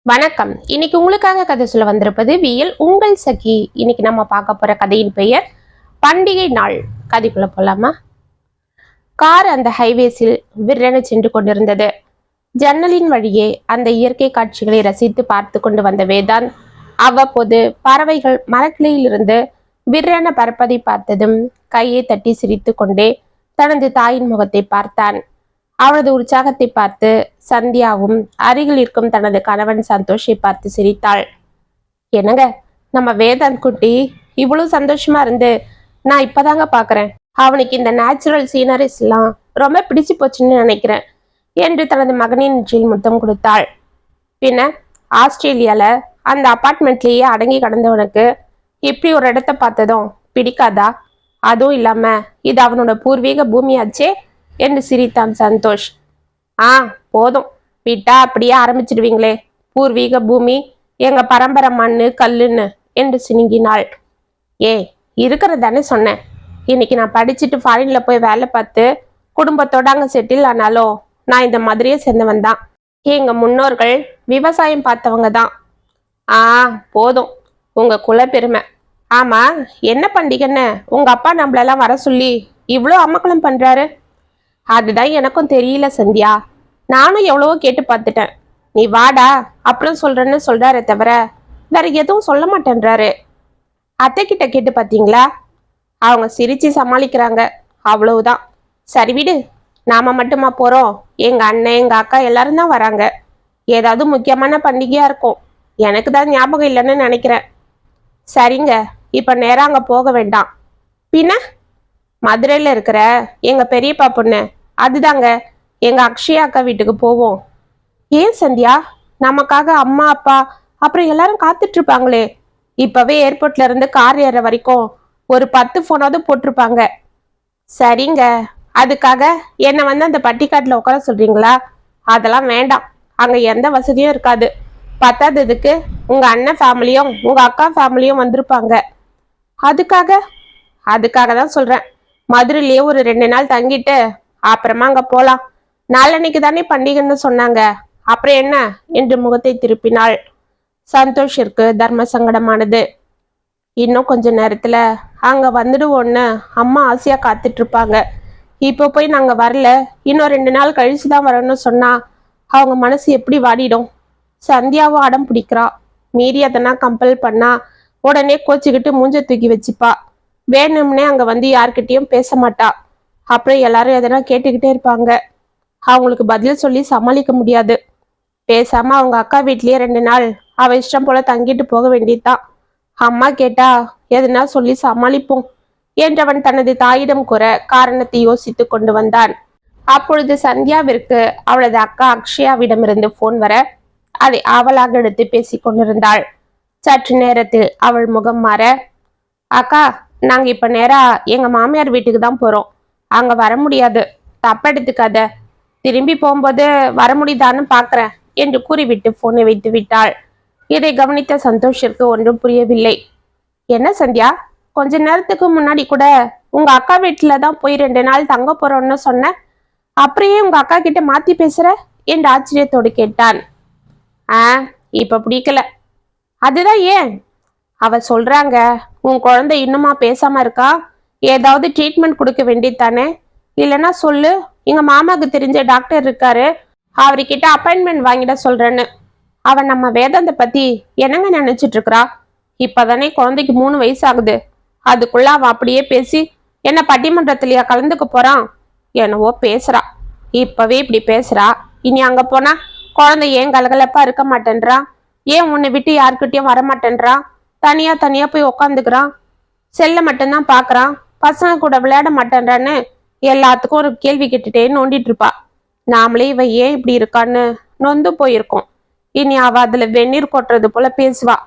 வணக்கம். இன்னைக்கு உங்களுக்காக கதை சொல்ல வந்திருப்பது வியல் உங்கள் சகி. இன்னைக்கு நம்ம பார்க்க போற கதையின் பெயர் பண்டிகை நாள். கதைக்குள்ள போலாமா? கார் அந்த ஹைவேஸில் விற்றென சென்று கொண்டிருந்தது. ஜன்னலின் வழியே அந்த இயற்கை காட்சிகளை ரசித்து பார்த்து கொண்டு வந்த வேதாந்த் அவ்வப்போது பறவைகள் மரக்கிளையிலிருந்து விற்றென பறப்பதை பார்த்ததும் கையை தட்டி சிரித்து கொண்டே தனது தாயின் முகத்தை பார்த்தான். அவளது உற்சாகத்தை பார்த்து சந்தியாவும் அருகில் இருக்கும் தனது கணவன் சந்தோஷை பார்த்து சிரித்தாள். என்னங்க, நம்ம வேதாந்த் குட்டி இவ்வளவு சந்தோஷமா இருந்து நான் இப்பதாங்க பாக்குறேன். அவனுக்கு இந்த நேச்சுரல் சீனரிஸ் எல்லாம் ரொம்ப பிடிச்சு போச்சுன்னு நினைக்கிறேன் என்று தனது மகனின் நெற்றியில் முத்தம் கொடுத்தாள். பின்ன ஆஸ்திரேலியால அந்த அபார்ட்மெண்ட்லயே அடங்கி கடந்தவனுக்கு இப்படி ஒரு இடத்த பார்த்ததும் பிடிக்காதா? அதுவும் இல்லாம இது அவனோட பூர்வீக பூமியாச்சே என்று சிரித்தான் சந்தோஷ். போதும், விட்டா அப்படியே ஆரம்பிச்சிடுவீங்களே, பூர்வீக பூமி, எங்க பரம்பரை மண்ணு கல்லுன்னு என்று சினுங்கினாள். இருக்கிறதானே சொன்னேன். இன்னைக்கு நான் படிச்சுட்டு ஃபாரின்ல போய் வேலை பார்த்து குடும்பத்தோட அங்க செட்டில் ஆனாலும் நான் இந்த மதுரையை சேர்ந்தவன் தான். எங்க முன்னோர்கள் விவசாயம் பார்த்தவங்க தான். போதும் உங்க குல பெருமை. ஆமா, என்ன பண்டிகைன்னு உங்க அப்பா நம்மளெல்லாம் வர சொல்லி இவ்வளோ அமக்கலம் பண்றாரு? அதுதான் எனக்கும் தெரியல சந்தியா. நானும் எவ்வளவோ கேட்டு பார்த்துட்டேன். நீ வாடா அப்புறம் சொல்றேன்னு சொல்றாரே தவிர வேற எதுவும் சொல்ல மாட்டேன்றாரு. அத்தை கிட்ட கேட்டு பார்த்தீங்களா? அவங்க சிரிச்சு சமாளிக்கிறாங்க, அவ்வளவுதான். சரி விடு, நாம மட்டுமா போறோம்? எங்க அண்ணன் எங்க அக்கா எல்லாரும் தான் வராங்க. ஏதாவது முக்கியமான பண்டிகையா இருக்கும். எனக்கு தான் ஞாபகம் இல்லைன்னு நினைக்கிறேன். சரிங்க, இப்ப நேரம் அங்க போக வேண்டாம். பின்ன மதுரையில இருக்கிற எங்க பெரியப்பா பொண்ணு, அதுதாங்க எங்க அக்ஷயா அக்கா வீட்டுக்கு போவோம். ஏன் சந்தியா? நமக்காக அம்மா அப்பா அப்புறம் எல்லாரும் காத்துட்டு இருப்பாங்களே. இப்பவே ஏர்போர்ட்ல இருந்து கார் ஏற வரைக்கும் ஒரு 10 போனாவது போட்டிருப்பாங்க. சரிங்க, அதுக்காக என்னை வந்து அந்த பட்டிக்காட்டுல உட்கார சொல்றீங்களா? அதெல்லாம் வேண்டாம், அங்க எந்த வசதியும் இருக்காது. பத்தாததுக்கு உங்க அண்ணன் ஃபேமிலியும் உங்க அக்கா ஃபேமிலியும் வந்திருப்பாங்க. அதுக்காக தான் சொல்றேன். மதுரையிலேயே ஒரு 2 நாள் தங்கிட்டு அப்புறமா அங்க போலாம். நாளன்னைக்கு தானே பண்டிகைன்னு சொன்னாங்க, அப்புறம் என்ன என்று முகத்தை திருப்பினாள். சந்தோஷிற்கு தர்ம சங்கடமானது. இன்னும் கொஞ்ச நேரத்துல அங்க வந்துடுவோன்னு அம்மா ஆசையா காத்துட்டு இருப்பாங்க. இப்போ போய் நாங்க வரல, இன்னும் 2 நாள் கழிச்சுதான் வரணும்னு சொன்னா அவங்க மனசு எப்படி வாடிடும்? சந்தியாவும் அடம் பிடிக்கிறா. மீறி அதனா கம்பல் பண்ணா உடனே கோச்சிக்கிட்டு மூஞ்ச தூக்கி வச்சுப்பா. வேணும்னே அங்க வந்து யார்கிட்டயும் பேச மாட்டா. அப்புறம் எல்லாரும் எதனா கேட்டுக்கிட்டே இருப்பாங்க. அவங்களுக்கு பதில் சொல்லி சமாளிக்க முடியாது. பேசாம அவங்க அக்கா வீட்லயே 2 நாள் அவ இஷ்டம் போல தங்கிட்டு போக வேண்டியதுதான். அம்மா கேட்டா எதனா சொல்லி சமாளிப்போம் என்றவன் தனது தாயிடம் கூற காரணத்தை யோசித்து கொண்டு வந்தான். அப்பொழுது சந்தியாவிற்கு அவளது அக்கா அக்ஷயாவிடமிருந்து போன் வர அதை ஆவலாக எடுத்து பேசி கொண்டிருந்தாள். சற்று நேரத்தில் அவள் முகம் மாற, அக்கா, நாங்க இப்ப நேரா எங்க மாமியார் வீட்டுக்கு தான் போறோம். அங்க வர முடியாது, தப்பெடுத்துக்காத. திரும்பி போகும்போது வர முடியுதான்னு பாக்குறேன் என்று கூறிவிட்டு போனை வைத்து விட்டாள். இதை கவனித்த சந்தோஷிற்கு ஒன்றும் புரியவில்லை. என்ன சந்தியா, கொஞ்ச நேரத்துக்கு முன்னாடி கூட உங்க அக்கா வீட்டுல தான் போய் 2 நாள் தங்க போறோம்னு சொன்ன, அப்படியே உங்க அக்கா கிட்ட மாத்தி பேசுற என்று ஆச்சரியத்தோடு கேட்டான். இப்ப பிடிக்கல. அதுதான் ஏன்? அவ சொல்றாங்க, உன் குழந்தை இன்னுமா பேசாம இருக்கா, ஏதாவது ட்ரீட்மெண்ட் கொடுக்க வேண்டியதானே? இல்லைன்னா சொல்லு, எங்க மாமாவுக்கு தெரிஞ்ச டாக்டர் இருக்காரு, அவர்கிட்ட அப்பாயின்மெண்ட் வாங்கிட சொல்றேன்னு. அவன் நம்ம வேதாந்த பத்தி என்னங்க நினைச்சிட்டு இருக்கிறா? இப்பதானே குழந்தைக்கு 3 வயசு ஆகுது. அதுக்குள்ள அவன் அப்படியே பேசி என்ன பட்டிமன்றத்திலயா கலந்துக்க போறான்? என்னவோ பேசுறா, இப்பவே இப்படி பேசுறா. இனி அங்க போனா குழந்தை ஏன் கலகலப்பா இருக்க மாட்டேன்றா? ஏன் உன்னை விட்டு யாருக்கிட்டையும் வரமாட்டேன்றா? தனியா போய் உக்காந்துக்கிறான், செல்ல மட்டும்தான் பாக்குறான், பசங்க கூட விளையாட மாட்டேன்றான்னு எல்லாத்துக்கும் ஒரு கேள்வி கேட்டுட்டே நோண்டிட்டு இருப்பா. நாமளே இவ ஏன் இப்படி இருக்கான்னு நொந்து போயிருக்கோம். இனி அவ அதுல வெந்நீர் கொட்டுறது போல பேசுவா.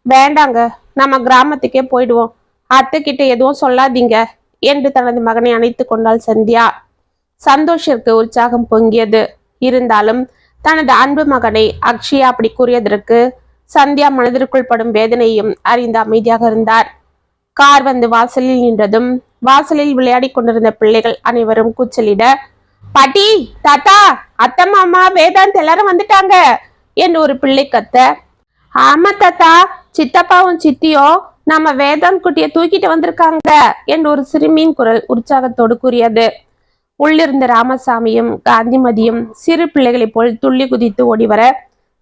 வேண்டாங்க, நம்ம கிராமத்துக்கே போயிடுவோம். அத்தை கிட்ட எதுவும் சொல்லாதீங்க என்று தனது மகனை அணைத்து கொண்டாள் சந்தியா. சந்தோஷிற்கு உற்சாகம் பொங்கியது. இருந்தாலும் தனது அன்பு மகனை அக்ஷயா அப்படி கூறியதற்கு சந்தியா மனதிற்குள் படும் வேதனையும் அறிந்து அமைதியாக இருந்தார். கார் வந்து வாசலில் நின்றதும் வாசலில் விளையாடி கொண்டிருந்த பிள்ளைகள் அனைவரும் கூச்சலிட, பாட்டி, தாத்தா, அத்தை, மாமா, வேதாந்த் எல்லாரும் வந்துட்டாங்க, என்று ஒரு பிள்ளை கத்த, ஆமா தாத்தா, சித்தப்பாவும் சித்தியும் நம்ம வேதாந்த் குட்டிய தூக்கிட்டு வந்திருக்காங்க என்று ஒரு சிறுமியின் குரல் உற்சாகத்தோடு கூறியது. உள்ளிருந்த ராமசாமியும் காந்திமதியும் சிறு பிள்ளைகளைப் போல் துள்ளி குதித்து ஓடிவர,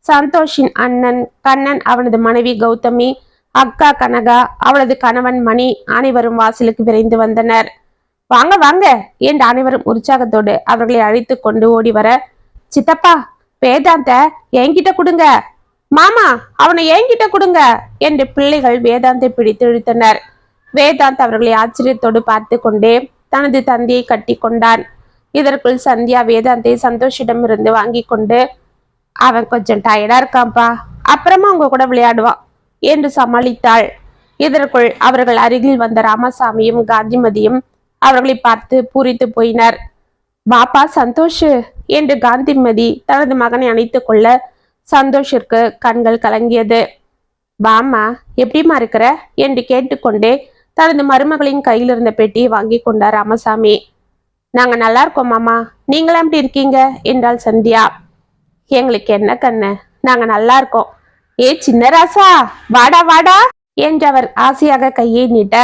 சந்தோஷின் அண்ணன் கண்ணன், அவனது மனைவி கௌதமி, அக்கா கனகா, அவளது கணவன் மணி அனைவரும் வாசலுக்கு விரைந்து வந்தனர். வாங்க வாங்க என்று அனைவரும் உற்சாகத்தோடு அவர்களை அழைத்து கொண்டு ஓடி வர, சித்தப்பா, வேதாந்த என்கிட்ட கொடுங்க, மாமா அவனை என்கிட்ட கொடுங்க என்று பிள்ளைகள் வேதாந்தை பிடித்து இழுத்தனர். வேதாந்த் அவர்களை ஆச்சரியத்தோடு பார்த்து கொண்டே தனது தந்தையை கட்டி கொண்டான். இதற்குள் சந்தியா வேதாந்தை சந்தோஷிடமிருந்து வாங்கி கொண்டு, அவன் கொஞ்சம் டயர்டா இருக்கான்ப்பா, அப்புறமா அவங்க கூட விளையாடுவான் என்று சமாளித்தாள். இதற்குள் அவர்கள் அருகில் வந்த ராமசாமியும் காந்திமதியும் அவர்களை பார்த்து பூரித்து போயினர். பாப்பா சந்தோஷ் என்று காந்திமதி தனது மகனை அணைத்து கொள்ள, சந்தோஷிற்கு கண்கள் கலங்கியது. பாமா எப்படிமா இருக்கிற என்று கேட்டுக்கொண்டே தனது மருமகளின் கையில் இருந்த பெட்டியை வாங்கி கொண்டார் ராமசாமி. நாங்க நல்லா இருக்கோம் மாமா, நீங்களா எப்படி இருக்கீங்க என்றாள் சந்தியா. எங்களுக்கு என்ன கண்ணு, நாங்க நல்லா இருக்கோம். ஏ சின்ன ராசா, வாடா வாடா என்றவர் ஆசையாக கையை நீட்ட,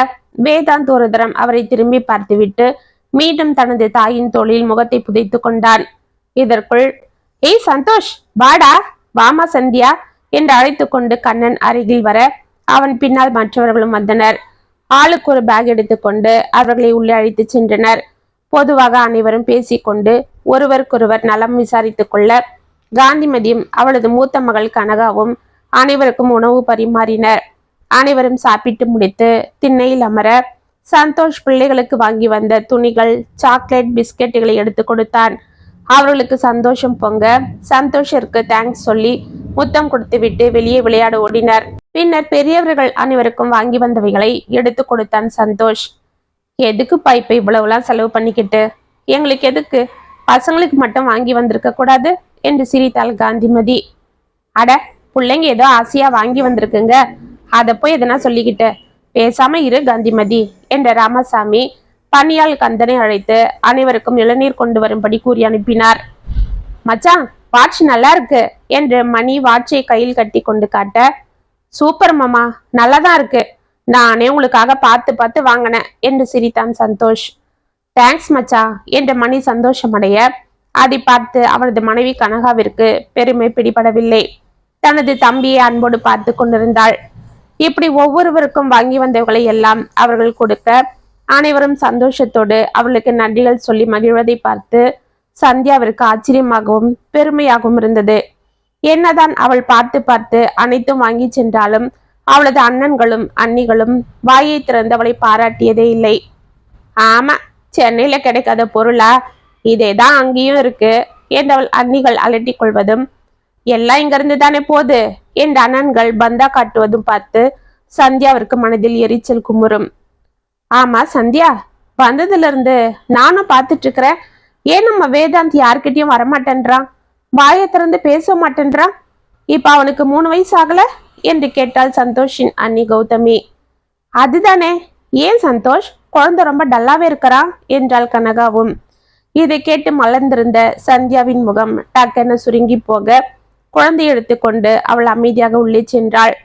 வேதாந்த் ஒரு தரம் அவரை திரும்பி பார்த்துவிட்டு மீண்டும் தனது தாயின் தோளில் முகத்தை புதைத்து கொண்டான். இதற்குள், ஏய் சந்தோஷ், வாடா, வாமா சந்தியா என்று அழைத்து கொண்டு கண்ணன் அருகில் வர, அவன் பின்னால் மற்றவர்களும் வந்தனர். ஆளுக்கு ஒரு பேக் எடுத்துக்கொண்டு அவர்களை உள்ளே அழைத்து சென்றனர். பொதுவாக அனைவரும் பேசிக்கொண்டு ஒருவருக்கொருவர் நலம் விசாரித்துக் கொள்ள, காந்திமதியும் அவளது மூத்த மகள் கனகாவும் அனைவருக்கும் உணவு பரிமாறினர். அனைவரும் சாப்பிட்டு முடித்து திண்ணையில் அமர, சந்தோஷ் பிள்ளைகளுக்கு வாங்கி வந்த துணிகள், சாக்லேட், பிஸ்கெட்டுகளை எடுத்து கொடுத்தான். அவர்களுக்கு சந்தோஷம் பொங்க சந்தோஷிற்கு தேங்க்ஸ் சொல்லி முத்தம் கொடுத்து விட்டு வெளியே விளையாட ஓடினர். பின்னர் பெரியவர்கள் அனைவருக்கும் வாங்கி வந்தவைகளை எடுத்து கொடுத்தான் சந்தோஷ். எதுக்கு பைப்பை இவ்வளவுலாம் செலவு பண்ணிக்கிட்டு, எங்களுக்கு எதுக்கு, பசங்களுக்கு மட்டும் வாங்கி வந்திருக்க கூடாது என்று சிரித்தாள் காந்திமதி. அட, பிள்ளைங்க ஏதோ ஆசையா வாங்கி வந்திருக்குங்க, அதை போய் எதனா சொல்லிக்கிட்டு பேசாம இரு காந்திமதி என்ற ராமசாமி பணியால் கந்தனை அழைத்து அனைவருக்கும் இளநீர் கொண்டு வரும்படி கூறி அனுப்பினார். மச்சான், வாட்ச் நல்லா இருக்கு என்று மணி வாட்சை கையில் கட்டி கொண்டு காட்ட, சூப்பர் மாமா, நல்லாதான் இருக்கு, நானே உங்களுக்காக பார்த்து பார்த்து வாங்கினேன் என்று சிரித்தான் சந்தோஷ். தேங்க்ஸ் மச்சா என்று மணி சந்தோஷமடைய, அதை பார்த்து அவனது மனைவி கனகாவிற்கு பெருமை பிடிபடவில்லை. தனது தம்பியை அன்போடு பார்த்து கொண்டிருந்தாள். இப்படி ஒவ்வொருவருக்கும் வாங்கி வந்தவர்களை எல்லாம் அவர்கள் கொடுக்க, அனைவரும் சந்தோஷத்தோடு அவளுக்கு நன்றிகள் சொல்லி மகிழ்வதை பார்த்து சந்தியாவிற்கு ஆச்சரியமாகவும் பெருமையாகவும் இருந்தது. என்னதான் அவள் பார்த்து பார்த்து அனைத்தும் வாங்கி சென்றாலும் அவளது அண்ணன்களும் அண்ணிகளும் வாயை திறந்து அவளை பாராட்டியதே இல்லை. ஆமா, சென்னையில கிடைக்காத பொருளா, இதேதான் அங்கேயும் இருக்கு என்றவள் அண்ணிகள் அலட்டி கொள்வதும், எல்லாம் இங்கிருந்து தானே போகுது என்ற அண்ணன்கள் பந்தா காட்டுவதும் பார்த்து சந்தியாவிற்கு மனதில் எரிச்சல் குமுறும். ஆமா சந்தியா, வந்ததுல இருந்து நானும் பார்த்துட்டு இருக்கிறேன், ஏன் நம்ம வேதாந்த் யார்கிட்டயும் வரமாட்டேன்றான், வாயை திறந்து பேச மாட்டேன்றான், இப்ப அவனுக்கு 3 வயசு ஆகல என்று கேட்டாள் சந்தோஷின் அண்ணி கௌதமி. அதுதானே, ஏன் சந்தோஷ், குழந்தை ரொம்ப டல்லாவே இருக்கிறான் என்றாள் கனகாவும். இதை கேட்டு மலர்ந்திருந்த சந்தியாவின் முகம் டக்கென சுருங்கி போக, குழந்தை எடுத்துக்கொண்டு அவள் அமைதியாக உள்ளே சென்றாள்.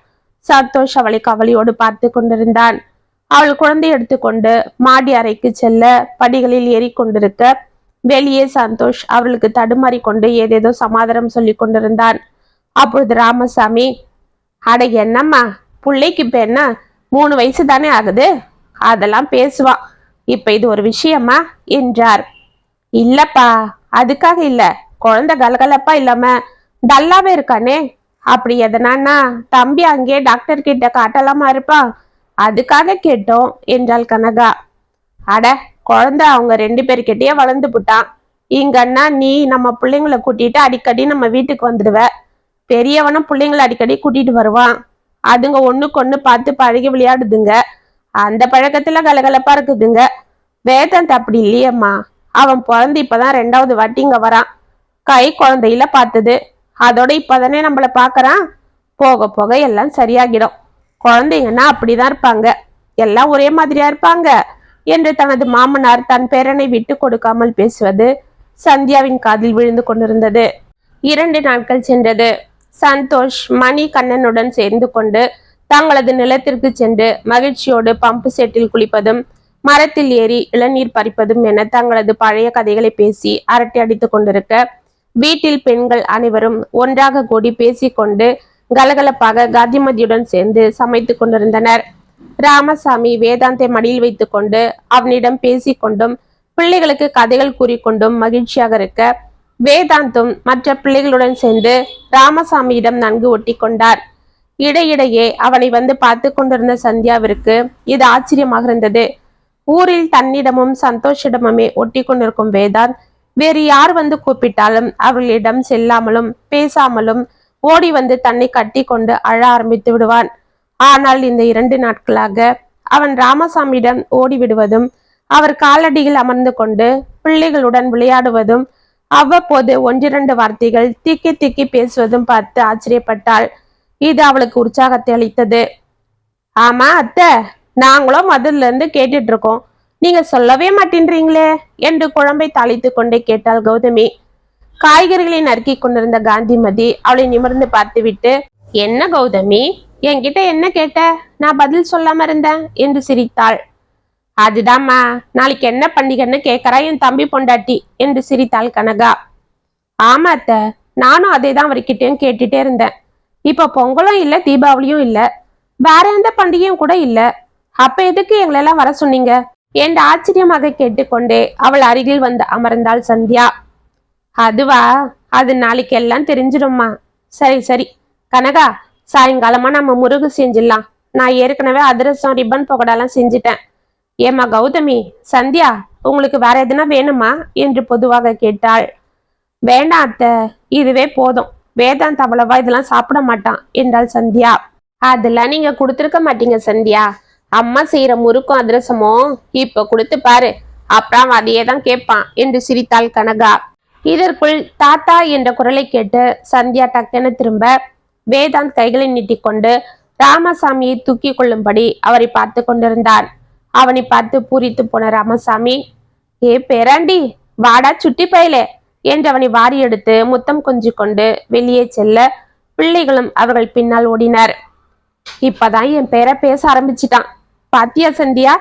சந்தோஷ் அவளை கவலையோடு பார்த்து கொண்டிருந்தான். அவள் குழந்தை எடுத்துக்கொண்டு மாடி அறைக்கு செல்ல படிகளில் ஏறி கொண்டிருக்க, வெளியே சந்தோஷ் அவளுக்கு தடுமாறி கொண்டு ஏதேதோ சமாதானம் சொல்லி கொண்டிருந்தான். அப்பொழுது ராமசாமி, அட என்னம்மா, பிள்ளைக்கு இப்ப என்ன 3 வயசு தானே ஆகுது, அதெல்லாம் பேசுவான், இப்ப இது ஒரு விஷயமா என்றார். இல்லப்பா, அதுக்காக இல்ல, குழந்தை கலகலப்பா இல்லாம டல்லாவே இருக்கானே, அப்படி எதனா தம்பி அங்கேயே டாக்டர் கிட்ட காட்டலாமா இருப்பான், அதுக்காக கேட்டோம் என்றாள் கனகா. அட, குழந்தை அவங்க 2 பேர்கிட்டயே வளர்ந்து புட்டான், இங்கன்னா நீ நம்ம பிள்ளைங்களை கூட்டிட்டு அடிக்கடி நம்ம வீட்டுக்கு வந்துடுவ, பெரியவனும் பிள்ளைங்களை அடிக்கடி கூட்டிட்டு வருவான், அதுங்க ஒண்ணுக்கு ஒண்ணு பார்த்து பழகி விளையாடுதுங்க, அந்த பழக்கத்துல கலகலப்பா இருக்குதுங்க. வேதாந்த் அப்படி இல்லையம்மா, அவன் பிறந்து இப்பதான் 2வது வாட்டி இங்க வரான், கை குழந்தையில பார்த்தது, அதோட இப்பதானே நம்மள பாக்குறான், போக போக எல்லாம் சரியாகிடும், குழந்தைங்கன்னா அப்படிதான் இருப்பாங்க, எல்லாம் ஒரே மாதிரியா இருப்பாங்க என்று தனது மாமனார் தன் பேரனை விட்டு கொடுக்காமல் பேசுவது சந்தியாவின் காதில் விழுந்து கொண்டிருந்தது. 2 நாட்கள் சென்றது. சந்தோஷ் மணி கண்ணனுடன் சேர்ந்து கொண்டு தங்களது நிலத்திற்கு சென்று மகிழ்ச்சியோடு பம்பு செட்டில் குளிப்பதும் மரத்தில் ஏறி இளநீர் பறிப்பதும் என தங்களது பழைய கதைகளை பேசி அரட்டை அடித்துக் கொண்டிருக்க வீட்டில் பெண்கள் அனைவரும் ஒன்றாக கூடி பேசிக்கொண்டு கலகலப்பாக காந்திமதியுடன் சேர்ந்து சமைத்துக் கொண்டிருந்தனர். ராமசாமி வேதாந்தை மடியில் வைத்துக் கொண்டு அவனிடம் பேசிக்கொண்டும் பிள்ளைகளுக்கு கதைகள் கூறிக்கொண்டும் மகிழ்ச்சியாக இருக்க வேதாந்தும் மற்ற பிள்ளைகளுடன் சேர்ந்து ராமசாமியிடம் நன்கு ஒட்டி கொண்டார். இடையிடையே அவனை வந்து பார்த்து கொண்டிருந்த சந்தியாவிற்கு இது ஆச்சரியமாக இருந்தது. ஊரில் தன்னிடமும் சந்தோஷிடமுமே ஒட்டி கொண்டிருக்கும் வேதாந்த் வேறு யார் வந்து கூப்பிட்டாலும் அவர்களிடம் செல்லாமலும் பேசாமலும் ஓடி வந்து தன்னை கட்டி கொண்டு அழ ஆரம்பித்து விடுவான். ஆனால் இந்த 2 நாட்களாக அவன் ராமசாமியிடம் ஓடிவிடுவதும் அவர் காலடியில் அமர்ந்து கொண்டு பிள்ளைகளுடன் விளையாடுவதும் அவ்வப்போது 1-2 வார்த்தைகள் திக்கி திக்கி பேசுவதும் பார்த்து ஆச்சரியப்பட்டாள். இது அவளுக்கு உற்சாகத்தை அளித்தது. ஆமா அத்தை, நாங்களும் முதல்ல இருந்து கேட்டுட்டு இருக்கோம், நீங்க சொல்லவே மாட்டேன்றீங்களே என்று குழம்பை தாளித்து கொண்டே கேட்டாள் கௌதமி. காய்கறிகளை நறுக்கி கொண்டிருந்த காந்திமதி அவளை நிமிர்ந்து பார்த்துவிட்டு, என்ன கௌதமி, என்கிட்ட என்ன கேட்ட? நான் பதில் சொல்லாம இருந்தேன் என்று சிரித்தாள். அதுதாம்மா, நாளைக்கு என்ன பண்டிகைன்னு கேட்கறா என் தம்பி பொண்டாட்டி என்று சிரித்தாள் கனகா. ஆமா அத்தை, நானும் அதை தான் அவர்கிட்டயும் கேட்டுட்டே இருந்தேன். இப்ப பொங்கலும் இல்ல, தீபாவளியும் இல்ல, வேற எந்த பண்டிகையும் கூட இல்ல, அப்ப எதுக்கு எங்களெல்லாம் வர சொன்னீங்க என்று ஆச்சரியமாக கேட்டுக்கொண்டே அவள் அருகில் வந்து அமர்ந்தாள் சந்தியா. அதுவா, அது நாளைக்கு எல்லாம் தெரிஞ்சிடும்மா. சரி சரி கனகா, சாயங்காலமா நம்ம முருகு செஞ்சிடலாம். நான் ஏற்கனவே அதிரசம் ரிப்பன் பகோடாலாம் செஞ்சிட்டேன். ஏமா கௌதமி, சந்தியா உங்களுக்கு வேற எதுனா வேணுமா என்று பொதுவாக கேட்டாள். வேண்டாம் அத்தை, இதுவே போதும். வேதாந்த் அவ்வளவா இதெல்லாம் சாப்பிட மாட்டான் என்றாள் சந்தியா. அதெல்லாம் நீங்க கொடுத்துருக்க மாட்டீங்க சந்தியா. அம்மா செய்யற முறுக்கும் அதிரசமும் இப்ப கொடுத்து பாரு, அப்புறம் அதையே தான் கேட்பான் என்று சிரித்தாள் கனகா. இதற்குள் தாத்தா என்ற குரலை கேட்டு சந்தியா டக்கென திரும்ப வேதாந்த் கைகளை நீட்டிக்கொண்டு ராமசாமியை தூக்கி கொள்ளும்படி அவரை பார்த்து கொண்டிருந்தான். அவனை பார்த்து பூரித்து போன ராமசாமி, ஏ பேராண்டி, வாடா சுட்டி பயலே என்று அவனை வாரி எடுத்து முத்தம் கொஞ்சி கொண்டு வெளியே செல்ல பிள்ளைகளும் அவர்கள் பின்னால் ஓடினர். இப்பதான் என் பேரை பேச ஆரம்பிச்சிட்டான். பாத்தியா சந்தியா,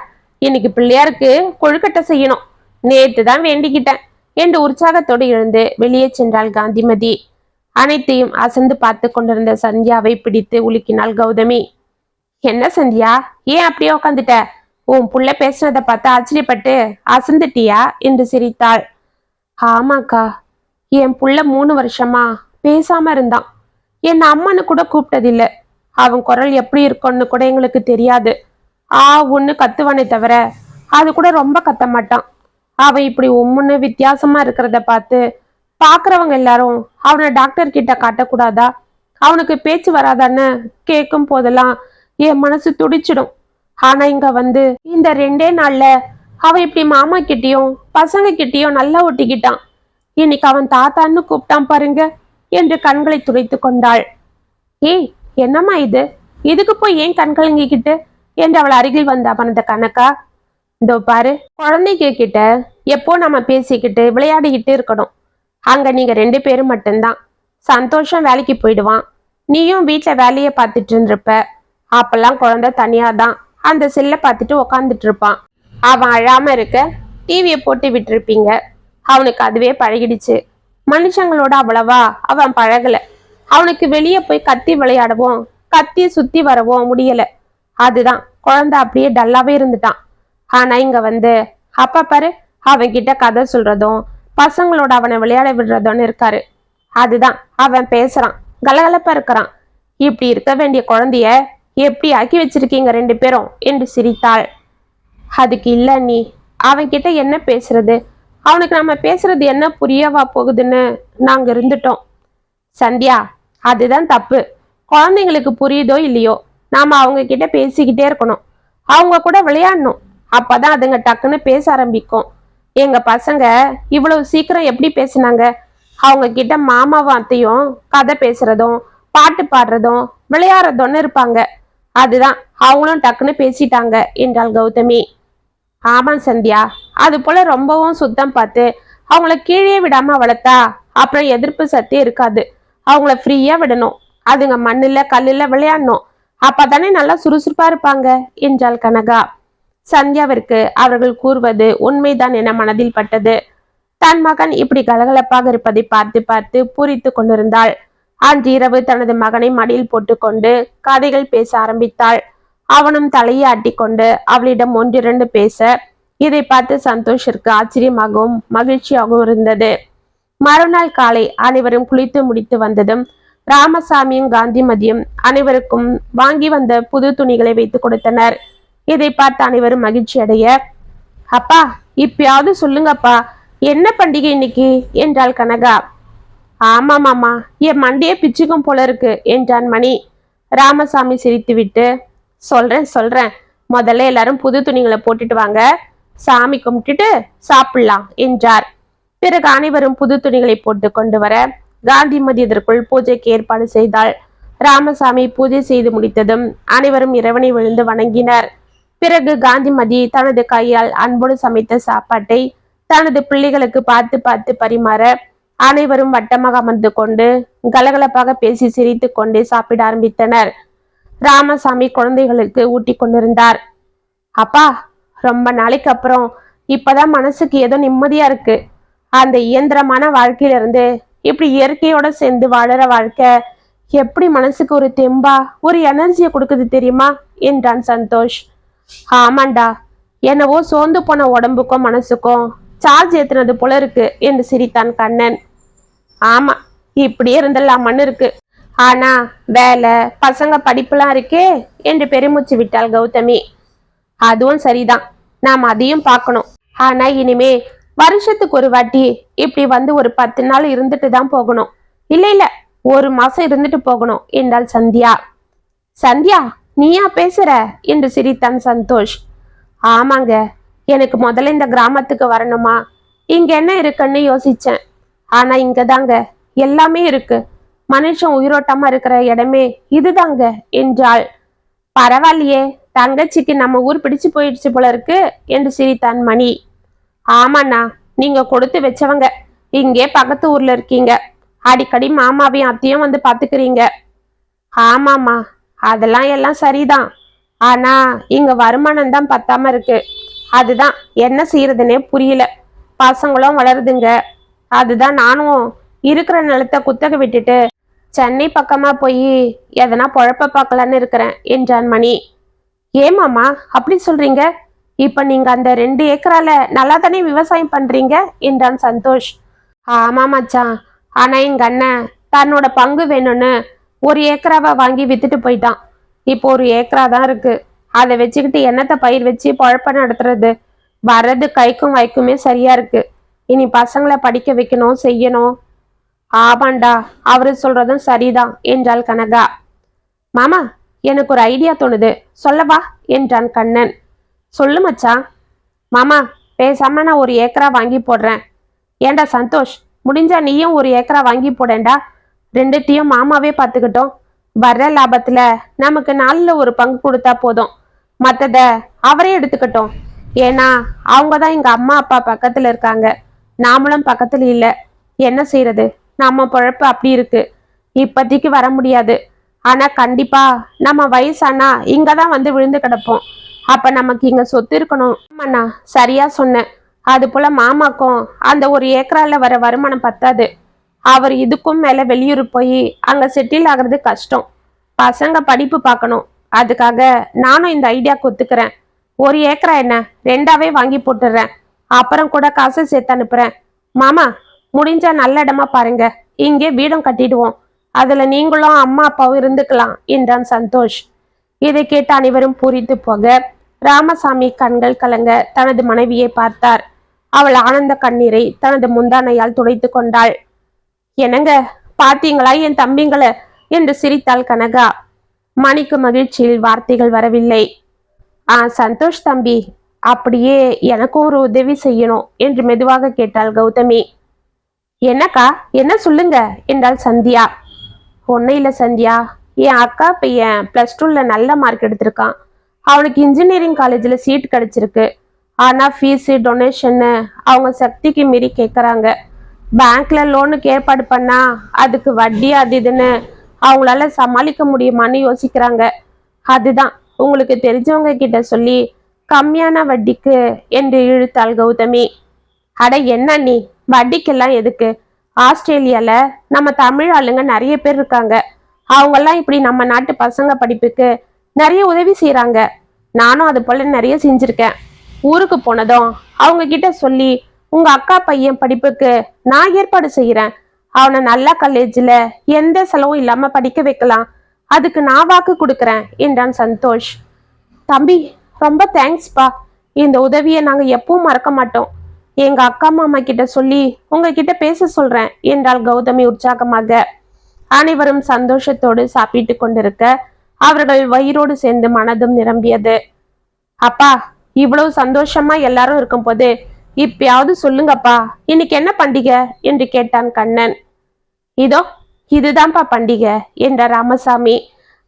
இன்னைக்கு பிள்ளையாருக்கு கொழுக்கட்டை செய்யணும், நேற்று தான் வேண்டிக்கிட்டேன் என்று உற்சாகத்தோடு எழுந்து வெளியே சென்றாள் காந்திமதி. அனைத்தையும் அசந்து பார்த்து கொண்டிருந்த சந்தியாவை பிடித்து உலுக்கினாள் கௌதமி. என்ன சந்தியா, ஏன் அப்படியே உட்காந்துட்ட? உன் புள்ள பேசுனதை பார்த்து ஆச்சரியப்பட்டு அசந்துட்டியா என்று சிரித்தாள். ஆமாக்கா, என் புள்ள 3 வருஷமா பேசாம இருந்தான். என் அம்மனு கூட கூப்பிட்டதில்ல. அவன் குரல் எப்படி இருக்கும்னு கூட எங்களுக்கு தெரியாது. ஒன்னு கத்துவானே தவிர அது கூட ரொம்ப கத்த மாட்டான். அவன் இப்படி உம்முன்னு வித்தியாசமா இருக்கிறத பார்த்து பாக்குறவங்க எல்லாரும் அவனை டாக்டர் கிட்ட காட்டக்கூடாதா, அவனுக்கு பேச்சு வராதான்னு கேட்கும் போதெல்லாம் என் மனசு துடிச்சிடும். ஆனா இங்க வந்து இந்த 2 நாள்ல அவன் இப்படி மாமா கிட்டயும் பசங்க கிட்டயும் நல்லா ஒட்டிக்கிட்டான். இன்னைக்கு அவன் தாத்தான்னு கூப்பிட்டான் பாருங்க என்று கண்களை துடைத்து கொண்டாள். ஏய், என்னம்மா இது, இதுக்கு போய் ஏன் கண்கலங்கிக்கிட்டு என்று அவள் அருகில் வந்து அமர்ந்த கனகா. இதோ பாரு, குழந்தைங்க கிட்ட எப்போ நம்ம பேசிக்கிட்டு விளையாடிக்கிட்டு இருக்கணும். அங்க நீங்க 2 பேரும் மட்டும்தான். சந்தோஷம் வேலைக்கு போயிடுவான், நீயும் வீட்டுல வேலையை பார்த்துட்டு இருந்திருப்ப. அப்பெல்லாம் குழந்தை தனியாதான் அந்த செல்லை பார்த்துட்டு உக்காந்துட்டு இருப்பான். அவன் அழாம இருக்க டிவியை போட்டு விட்டுருப்பீங்க. அவனுக்கு அதுவே பழகிடுச்சு. மனுஷங்களோட அவ்வளவா அவன் பழகல. அவனுக்கு வெளியே போய் கத்தி விளையாடவும் கத்தி சுத்தி வரவும் முடியல. அதுதான் குழந்தை அப்படியே டல்லாவே இருந்துட்டான். ஆனா இங்க வந்து அப்பா பாரு, அவன் கிட்ட கதை சொல்றதும் பசங்களோட அவனை விளையாட விடுறதும்னு இருக்காரு. அதுதான் அவன் பேசுறான், கலகலப்பா இருக்கிறான். இப்படி இருக்க வேண்டிய குழந்தைய எப்படி ஆக்கி வச்சிருக்கீங்க 2 பேரும் என்று சிரித்தாள். அதுக்கு இல்ல நீ, அவன் கிட்ட என்ன பேசுறது, அவனுக்கு நம்ம பேசுறது என்ன புரியவா போகுதுன்னு நாங்க இருந்துட்டோம். சந்தியா, அதுதான் தப்பு. குழந்தைங்களுக்கு புரியுதோ இல்லையோ, நாம அவங்க கிட்ட பேசிக்கிட்டே இருக்கணும், அவங்க கூட விளையாடணும். அப்பதான் அதுங்க டக்குன்னு பேச ஆரம்பிக்கும். எங்க பசங்க இவ்வளவு சீக்கிரம் எப்படி பேசினாங்க? அவங்க கிட்ட மாமாவும் அத்தையும் கதை பேசுறதும் பாட்டு பாடுறதும் விளையாடுறதும்னு இருப்பாங்க. அதுதான் அவங்களும் டக்குன்னு பேசிட்டாங்க என்றாள் கௌதமி. ஆமா சந்தியா, அது போல ரொம்பவும் சுத்தம் பார்த்து அவங்கள கீழே விடாம வளர்த்தா அப்புறம் எதிர்ப்பு சக்தி இருக்காது. அவங்கள ஃப்ரீயா விடணும். அதுங்க மண்ணுல கல்லுல விளையாடணும். அப்பதானே நல்லா சுறுசுறுப்பா இருப்பாங்க என்றாள் கனகா. சந்தியாவிற்கு அவர்கள் கூறுவது உண்மைதான் என மனதில் பட்டது. தன் மகன் இப்படி கலகலப்பாக இருப்பதை பார்த்து பார்த்து பூரித்து கொண்டிருந்தாள். அன்று இரவு தனது மகனை மடியில் போட்டுக்கொண்டு கதைகள் பேச ஆரம்பித்தாள். அவனும் தலையை ஆட்டிக்கொண்டு அவளிடம் ஒன்றிரண்டு பேச, இதை பார்த்து சந்தோஷிற்கு ஆச்சரியமாகவும் மகிழ்ச்சியாகவும் இருந்தது. மறுநாள் காலை அனைவரும் குளித்து முடித்து வந்ததும் ராமசாமியும் காந்திமதியும் அனைவருக்கும் வாங்கி வந்த புது துணிகளை வைத்து கொடுத்தனர். இதை பார்த்து அனைவரும் மகிழ்ச்சி அடைய, அப்பா இப்பயாவது சொல்லுங்கப்பா, என்ன பண்டிகை இன்னைக்கு என்றாள் கனகா. ஆமா மாமா, என் மண்டையே பிச்சுக்கும் போல இருக்கு என்றான் மணி. ராமசாமி சிரித்துவிட்டு, சொல்றேன் முதல்ல எல்லாரும் புது துணிகளை போட்டுட்டு வாங்க, சாமி கும்பிட்டுட்டு சாப்பிடலாம் என்றார். பிறகு அனைவரும் புது துணிகளை போட்டு கொண்டு வர காந்திமதி இதற்குள் பூஜைக்கு ஏற்பாடு செய்தாள். ராமசாமி பூஜை செய்து முடித்ததும் அனைவரும் இறைவனை விழுந்து வணங்கினர். பிறகு காந்திமதி தனது கையால் அன்போடு சமைத்த சாப்பாட்டை தனது பிள்ளைகளுக்கு பார்த்து பார்த்து பரிமாற அனைவரும் வட்டமாக அமர்ந்து கொண்டு கலகலப்பாக பேசி சிரித்து கொண்டே சாப்பிட ஆரம்பித்தனர். ராமசாமி குழந்தைகளுக்கு ஊட்டி கொண்டிருந்தார். அப்பா, ரொம்ப நாளைக்கு அப்புறம் இப்பதான் மனசுக்கு ஏதோ நிம்மதியா இருக்கு. அந்த இயந்திரமான வாழ்க்கையிலிருந்து இப்படி இயற்கையோட சேர்ந்து வாழற வாழ்க்கை எப்படி மனசுக்கு ஒரு தெம்பா ஒரு எனர்ஜியை கொடுக்குது தெரியுமா என்றான் சந்தோஷ். ஆமாண்டா, என்னவோ சோர்ந்து போன உடம்புக்கும் மனசுக்கும் சார்ஜ் ஏத்துனது போல இருக்கு என்று சிரித்தான் கண்ணன். ஆமா, இப்படியே இருந்தலாமான்னு இருக்கு. ஆனா வேலை பசங்க படிப்புலாம் இருக்கே என்று பெருமூச்சு விட்டாள் கௌதமி. அதுவும் சரிதான், நாம் அதையும் பார்க்கணும். ஆனா இனிமே வருஷத்துக்கு ஒரு வாட்டி இப்படி வந்து ஒரு 10 நாள் இருந்துட்டு தான் போகணும். இல்ல 1 மாசம் இருந்துட்டு போகணும் என்றாள் சந்தியா. சந்தியா, நீயா பேசுற என்று சிரித்தான் சந்தோஷ். ஆமாங்க, எனக்கு முதல்ல இந்த கிராமத்துக்கு வரணுமா, இங்க என்ன இருக்குன்னு யோசிச்சேன். ஆனா இங்கதாங்க எல்லாமே இருக்கு. மனுஷன் உயிரோட்டமா இருக்கிற இடமே இதுதாங்க என்றாள். பரவாயில்லையே, தங்கச்சிக்கு நம்ம ஊர் பிடிச்சு போயிடுச்சு போல இருக்கு என்று சிரித்தான் மணி. ஆமாண்ணா, நீங்க கொடுத்து வச்சவங்க. இங்கே பக்கத்து ஊர்ல இருக்கீங்க, அடிக்கடி மாமாவையும் அத்தையும் வந்து பாத்துக்கிறீங்க. ஆமாம்மா, அதெல்லாம் எல்லாம் சரிதான். ஆனா இங்க வருமானம் தான் பத்தாம இருக்கு. அதுதான் என்ன செய்யறதுன்னே புரியல. பசங்களும் வளருதுங்க. அதுதான் நானும் இருக்கிற நிலத்தை குத்தகை விட்டுட்டு சென்னை பக்கமா போய் எதனா பொழப்ப பார்க்கலான்னு இருக்கிறேன் என்றான் மணி. ஏமாமா அப்படி சொல்றீங்க? இப்ப நீங்க அந்த 2 ஏக்கரால நல்லா தானே விவசாயம் பண்றீங்க என்றான் சந்தோஷ். ஆமா மச்சான், ஆனா எங்க அண்ணன் தன்னோட பங்கு வேணும்னு 1 ஏக்கராவை வாங்கி வித்துட்டு போயிட்டான். இப்போ 1 ஏக்கரா தான் இருக்கு. அதை வச்சுக்கிட்டு என்னத்தை பயிர் வச்சு பொழப்ப நடத்துறது? வர்றது கைக்கும் வைக்குமே சரியா இருக்கு. இனி பசங்களை படிக்க வைக்கணும், செய்யணும். ஆமாண்டா, அவரு சொல்றதும் சரிதான் என்றாள் கனகா. மாமா, எனக்கு ஒரு ஐடியா தோணுது, சொல்லவா என்றான் கண்ணன். சொல்லு மச்சான். மாமா, பேசாம நான் 1 ஏக்கரா வாங்கி போடுறேன். ஏண்டா சந்தோஷ், முடிஞ்சா நீயும் 1 ஏக்கரா வாங்கி போடேண்டா. 2த்தையும் மாமாவே பார்த்துக்கிட்டோம். வர்ற லாபத்துல நமக்கு 4ல் 1 பங்கு கொடுத்தா போதும். மற்றத அவரே எடுத்துக்கிட்டோம். ஏன்னா அவங்க தான் எங்க அம்மா அப்பா பக்கத்துல இருக்காங்க, நாமளும் பக்கத்துல இல்லை. என்ன செய்யறது, நம்ம பொழப்பு அப்படி இருக்கு. இப்போதைக்கு வர முடியாது. ஆனா கண்டிப்பா நம்ம வயசானா இங்கதான் வந்து விழுந்து கிடப்போம். அப்ப நமக்கு இங்க சொத்து இருக்கணும். ஆமாண்ணா, சரியா சொன்னேன். அது போல மாமாக்கும் அந்த 1 ஏக்கரால வர வருமானம் பத்தாது. அவர் இதுக்கும் மேல வெளியூர் போய் அங்க செட்டில் ஆகுறது கஷ்டம். பசங்க படிப்பு பார்க்கணும். அதுக்காக நானும் இந்த ஐடியா ஒத்துக்கிறேன். 1 ஏக்கரா என்ன 2ஆவே வாங்கி போட்டுடுறேன். அப்புறம் கூட காசு சேர்த்து அனுப்புறேன். மாமா, முடிஞ்சா நல்ல இடமா பாருங்க, இங்கே வீடும் கட்டிடுவோம். அதுல நீங்களும் அம்மா அப்பாவும் இருந்துக்கலாம் என்றான் சந்தோஷ். இதை கேட்டு அனைவரும் பூரித்து போக ராமசாமி கண்கள் கலங்க தனது மனைவியை பார்த்தார். அவள் ஆனந்த கண்ணீரை தனது முந்தானையால் துடைத்து கொண்டாள். என்னங்க, பாத்தீங்களா என் தம்பிங்களை என்று சிரித்தாள் கனகா. மணிக்கு மகிழ்ச்சியில் வார்த்தைகள் வரவில்லை. சந்தோஷ் தம்பி, அப்படியே எனக்கும் ஒரு உதவி செய்யணும் என்று மெதுவாக கேட்டாள் கௌதமி. என்னக்கா, என்ன சொல்லுங்க என்றாள் சந்தியா. ஒன்னும் இல்லை சந்தியா, என் அக்கா பையன் +2ல நல்ல மார்க் எடுத்திருக்கான். அவனுக்கு இன்ஜினியரிங் காலேஜில் சீட் கிடைச்சிருக்கு. ஆனால் ஃபீஸு டொனேஷன்னு அவங்க சக்திக்கு மீறி கேட்குறாங்க. பேங்க்ல லோனுக்கு ஏற்பாடு பண்ணா அதுக்கு வட்டி அது இதுன்னு அவங்களால சமாளிக்க முடியுமான்னு யோசிக்கிறாங்க. அதுதான் உங்களுக்கு தெரிஞ்சவங்க கிட்ட சொல்லி கம்மியான வட்டிக்கு என்று இழுத்தாள் கௌதமி. அட என்ன நீ, வட்டிக்கெல்லாம் எதுக்கு? ஆஸ்திரேலியால நம்ம தமிழ் ஆளுங்க நிறைய பேர் இருக்காங்க. அவங்கெல்லாம் இப்படி நம்ம நாட்டு பசங்க படிப்புக்கு நிறைய உதவி செய்யறாங்க. நானும் அது போல நிறைய செஞ்சிருக்கேன். ஊருக்கு போனதும் அவங்க கிட்ட சொல்லி உங்க அக்கா பையன் படிப்புக்கு நான் ஏற்பாடு செய்யறேன். அவனை நல்ல காலேஜ்ல எந்த செலவும் இல்லாம படிக்க வைக்கலாம். அதுக்கு நான் வாக்கு கொடுக்கறேன் என்றான் சந்தோஷ். தம்பி, ரொம்ப தேங்க்ஸ்பா. இந்த உதவியை நாங்க எப்பவும் மறக்க மாட்டோம். எங்க அக்கா மாமா கிட்ட சொல்லி உங்ககிட்ட பேச சொல்றேன் என்றாள் கௌதமி உற்சாகமாக. அனைவரும் சந்தோஷத்தோடு சாப்பிட்டு கொண்டிருக்க அவர்கள் வயிறோடு சேர்ந்து மனதும் நிரம்பியது. அப்பா, இவ்வளவு சந்தோஷமா எல்லாரும் இருக்கும் போது இப்பயாவது சொல்லுங்கப்பா, இன்னைக்கு என்ன பண்டிகை என்று கேட்டான் கண்ணன். இதோ இதுதான்ப்பா பண்டிகை என்ற ராமசாமி.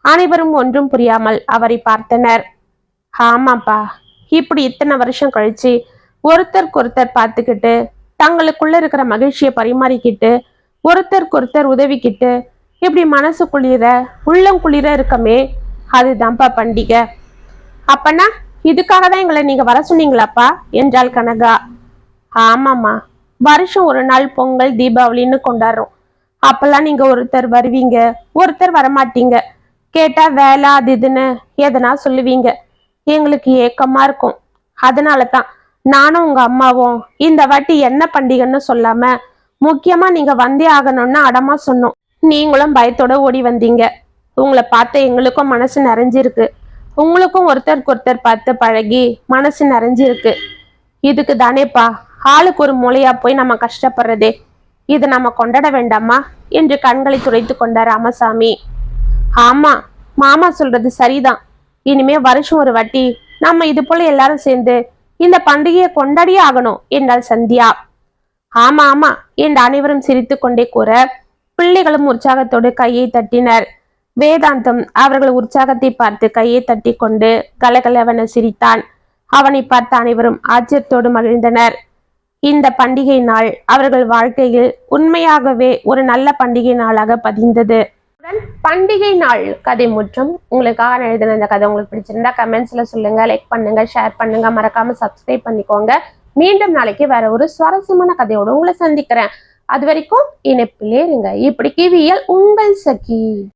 அனைவரும் ஒன்றும் புரியாமல் அவரை பார்த்தனர். ஆமாப்பா, இப்படி இத்தனை வருஷம் கழிச்சு ஒருத்தருக்கு ஒருத்தர் பார்த்துக்கிட்டு தங்களுக்குள்ள இருக்கிற மகிழ்ச்சியை பரிமாறிக்கிட்டு ஒருத்தருக்கு உதவிக்கிட்டு இப்படி மனசு குளிர உள்ளம் குளிர இருக்கமே, அதுதான்ப்பா பண்டிகை. அப்பனா இதுக்காக தான் எங்களை நீங்க வர சொன்னீங்களாப்பா என்றாள் கனகா. ஆமாம்மா, வருஷம் ஒரு நாள் பொங்கல் தீபாவளின்னு கொண்டாடுறோம். அப்பெல்லாம் நீங்க ஒருத்தர் வருவீங்க, ஒருத்தர் வரமாட்டீங்க. கேட்டா வேலை அது இதுன்னு எதனா சொல்லுவீங்க. எங்களுக்கு ஏக்கமா இருக்கும். அதனால தான் நானும் உங்க அம்மாவும் இந்த வாட்டி என்ன பண்டிகைன்னு சொல்லாம முக்கியமா நீங்க வந்தே ஆகணும்னு அடமா சொன்னோம். நீங்களும் பயத்தோட ஓடி வந்தீங்க. உங்களை பார்த்த எங்களுக்கும் மனசு நிறைஞ்சிருக்கு. உங்களுக்கும் ஒருத்தருக்கு ஒருத்தர் பார்த்து பழகி மனசு நிறைஞ்சிருக்கு. இதுக்கு தானேப்பா ஆளுக்கு ஒரு மூலையா போய் நம்ம கஷ்டப்படுறதே. இது நம்ம கொண்டாட வேண்டாமா என்று கண்களை துடைத்து கொண்டார் ராமசாமி. ஆமா, மாமா சொல்றது சரிதான். இனிமே வருஷம் ஒரு வாட்டி நம்ம இது போல எல்லாரும் சேர்ந்து இந்த பண்டிகையை கொண்டாடியே ஆகணும் என்றாள் சந்தியா. ஆமா ஆமா என்று அனைவரும் சிரித்து கொண்டே கூற பிள்ளைகளும் உற்சாகத்தோடு கையை தட்டினர். வேதாந்தம் அவர்கள் உற்சாகத்தை பார்த்து கையை தட்டி கொண்டு கலகலவென சிரித்தான். அவனை பார்த்த அனைவரும் ஆச்சரியத்தோடு மகிழ்ந்தனர். இந்த பண்டிகை நாள் அவர்கள் வாழ்க்கையில் உண்மையாகவே ஒரு நல்ல பண்டிகை நாளாக பதிந்தது. பண்டிகை நாள் கதை முற்றும். உங்களுக்காக நான் எழுதின இந்த கதை உங்களுக்கு பிடிச்சிருந்தா கமெண்ட்ஸ்ல சொல்லுங்க, லைக் பண்ணுங்க, ஷேர் பண்ணுங்க, மறக்காம சப்ஸ்கிரைப் பண்ணிக்கோங்க. மீண்டும் நாளைக்கு வேற ஒரு சுவாரஸ்யமான கதையோடு உங்களை சந்திக்கிறேன். அது வரைக்கும் இணைப்பிலே இருங்க. இப்படி கிவியல் உங்கள் சகி.